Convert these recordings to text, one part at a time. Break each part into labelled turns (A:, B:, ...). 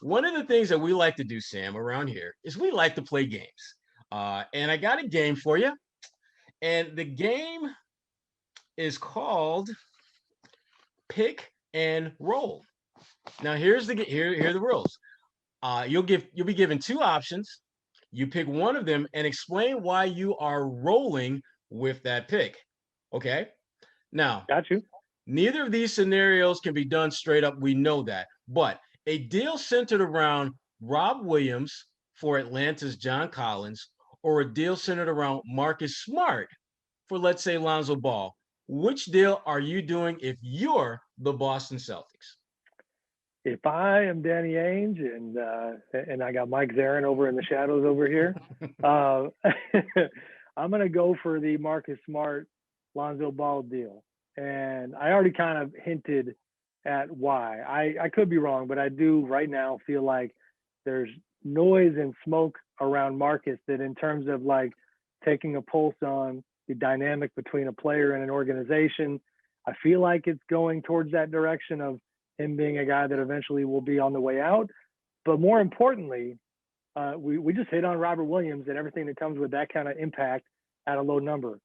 A: one of the things that we like to do, Sam, around here is we like to play games. And I got a game for you. And the game is called Pick and Roll. Now, here are the rules. You'll be given two options. You pick one of them and explain why you are rolling with that pick. Okay. Now,
B: Got you.
A: neither of these scenarios can be done straight up. We know that. But a deal centered around Rob Williams for Atlanta's John Collins, or a deal centered around Marcus Smart for, let's say, Lonzo Ball. Which deal are you doing if you're the Boston Celtics?
B: If I am Danny Ainge and I got Mike Zarin over in the shadows over here, uh, I'm going to go for the Marcus Smart Lonzo Ball deal. And I already kind of hinted at why. I could be wrong, but I do right now feel like there's noise and smoke around Marcus that, in terms of like taking a pulse on the dynamic between a player and an organization, I feel like it's going towards that direction of him being a guy that eventually will be on the way out. But more importantly, we just hit on Robert Williams and everything that comes with that kind of impact at a low number.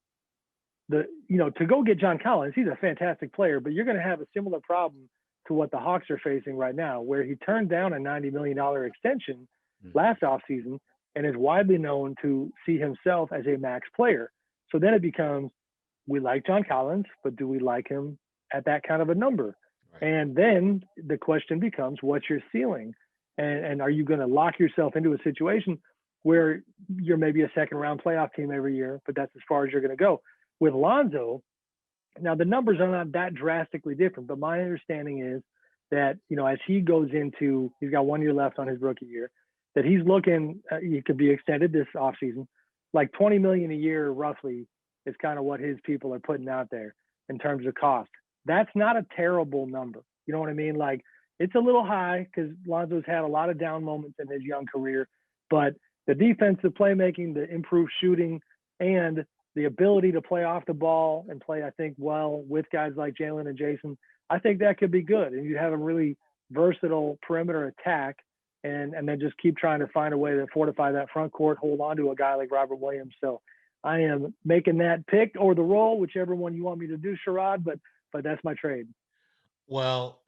B: To go get John Collins, he's a fantastic player, but you're going to have a similar problem to what the Hawks are facing right now, where he turned down a $90 million extension last offseason and is widely known to see himself as a max player. So then it becomes, we like John Collins, but do we like him at that kind of a number?
A: Right.
B: And then the question becomes, what's your ceiling? And are you going to lock yourself into a situation where you're maybe a second round playoff team every year, but that's as far as you're going to go? With Lonzo, now the numbers are not that drastically different, but my understanding is that, as he goes into, he's got 1 year left on his rookie year, that he's looking, he could be extended this offseason, like 20 million a year roughly is kind of what his people are putting out there in terms of cost. That's not a terrible number. You know what I mean? Like, it's a little high because Lonzo's had a lot of down moments in his young career, but the defensive playmaking, the improved shooting, and the ability to play off the ball and play, I think, well with guys like Jalen and Jason, I think that could be good. And you have a really versatile perimeter attack, and then just keep trying to find a way to fortify that front court, hold on to a guy like Robert Williams. So I am making that pick or the roll, whichever one you want me to do, Sherrod, but that's my trade.
A: Well,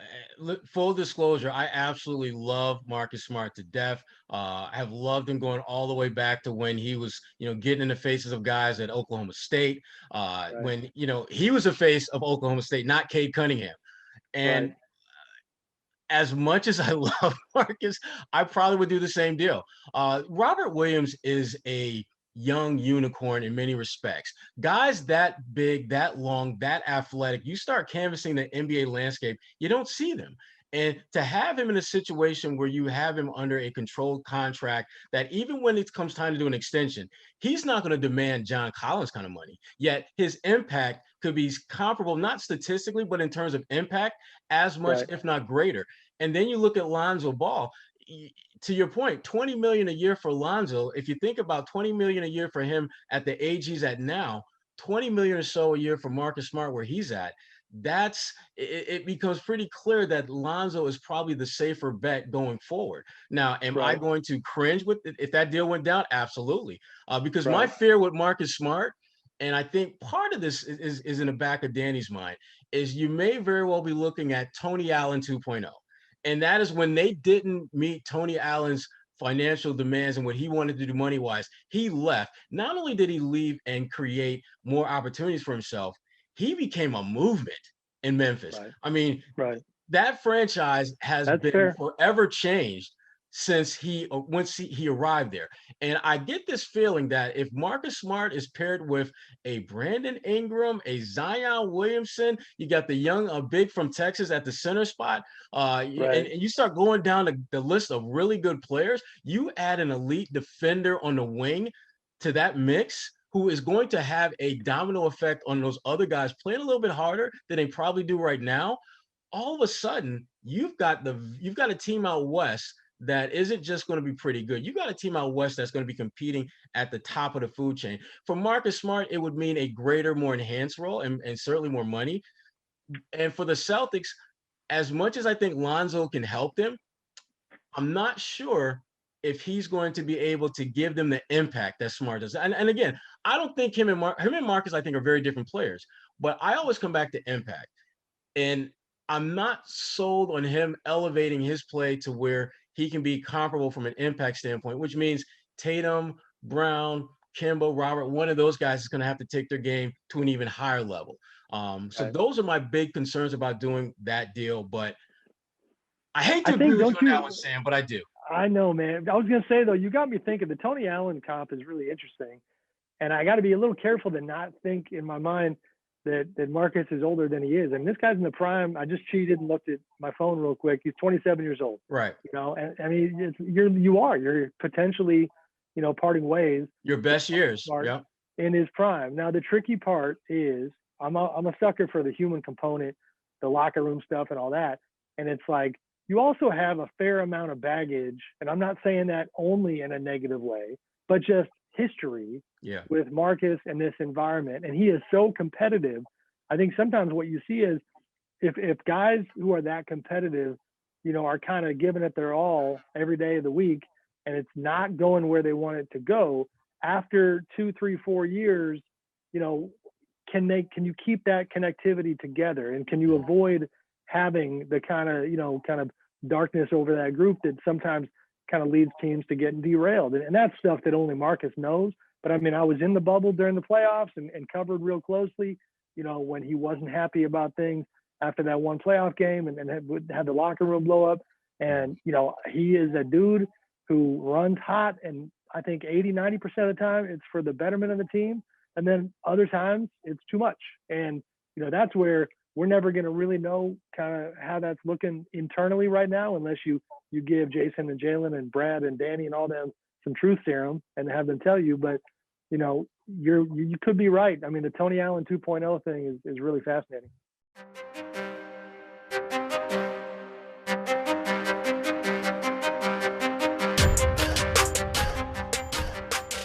A: full disclosure, I absolutely love Marcus Smart to death. I have loved him going all the way back to when he was, getting in the faces of guys at Oklahoma State.
B: Right,
A: When he was a face of Oklahoma State, not Cade Cunningham.
B: right,
A: And as much as I love Marcus, I probably would do the same deal. Robert Williams is a young unicorn in many respects. Guys that big, that long, that athletic, you start canvassing the NBA landscape, you don't see them. And to have him in a situation where you have him under a controlled contract, that even when it comes time to do an extension, he's not going to demand John Collins kind of money. Yet his impact could be comparable, not statistically, but in terms of impact, as much,
B: right.
A: if not greater. And then you look at Lonzo Ball. To your point, 20 million a year for Lonzo. If you think about 20 million a year for him at the age he's at now, 20 million or so a year for Marcus Smart where he's at, it becomes pretty clear that Lonzo is probably the safer bet going forward. Now, am I
B: Right,
A: going to cringe with if that deal went down? Absolutely. Because my
B: right,
A: fear with Marcus Smart, and I think part of this is in the back of Danny's mind, is you may very well be looking at Tony Allen 2.0. And that is when they didn't meet Tony Allen's financial demands and what he wanted to do money wise. He left. Not only did he leave and create more opportunities for himself, he became a movement in Memphis.
B: right,
A: I mean,
B: right.
A: that franchise has
B: That's
A: been
B: fair.
A: forever changed since once he arrived there. And I get this feeling that if Marcus Smart is paired with a Brandon Ingram, a Zion Williamson, you got the young big from Texas at the center spot,
B: Right.
A: and you start going down the list of really good players, you add an elite defender on the wing to that mix who is going to have a domino effect on those other guys playing a little bit harder than they probably do right now. All of a sudden you've got a team out west that isn't just going to be pretty good. You got a team out west that's going to be competing at the top of the food chain. For Marcus Smart, it would mean a greater, more enhanced role and certainly more money. And for the Celtics, as much as I think Lonzo can help them, I'm not sure if he's going to be able to give them the impact that Smart does. And again, I don't think him and Marcus, I think, are very different players. But I always come back to impact. And I'm not sold on him elevating his play to where he can be comparable from an impact standpoint, which means Tatum, Brown, Kimbo, Robert, one of those guys is going to have to take their game to an even higher level. So
B: Right.
A: those are my big concerns about doing that deal. But I hate
B: I
A: to agree
B: think,
A: with you
B: don't
A: on that one,
B: you?
A: Sam, but I do.
B: I know, man. I was gonna say though, you got me thinking. The Tony Allen comp is really interesting, and I got to be a little careful to not think in my mind that Marcus is older than he is. I mean, this guy's in the prime. I just cheated and looked at my phone real quick. He's 27 years old.
A: Right.
B: You know, and I mean, you're potentially, parting ways
A: Your
B: with
A: best years.
B: Mark
A: Yep.
B: in his prime. Now, the tricky part is I'm a sucker for the human component, the locker room stuff, and all that. And it's like you also have a fair amount of baggage, and I'm not saying that only in a negative way, but just history
A: Yeah.
B: with Marcus and this environment. And he is so competitive. I think sometimes what you see is if guys who are that competitive, are kind of giving it their all every day of the week, and it's not going where they want it to go, after 2, 3, 4 years, you know, can you keep that connectivity together, and can you avoid having the kind of darkness over that group that sometimes kind of leads teams to getting derailed, and that's stuff that only Marcus knows. But I mean, I was in the bubble during the playoffs and covered real closely, when he wasn't happy about things after that one playoff game, and had the locker room blow up. And, he is a dude who runs hot. And I think 80, 90% of the time it's for the betterment of the team. And then other times it's too much. And, that's where we're never going to really know kind of how that's looking internally right now, unless you give Jason and Jalen and Brad and Danny and all them some truth serum and have them tell you. But, you could be right. I mean, the Tony Allen 2.0 thing is really fascinating.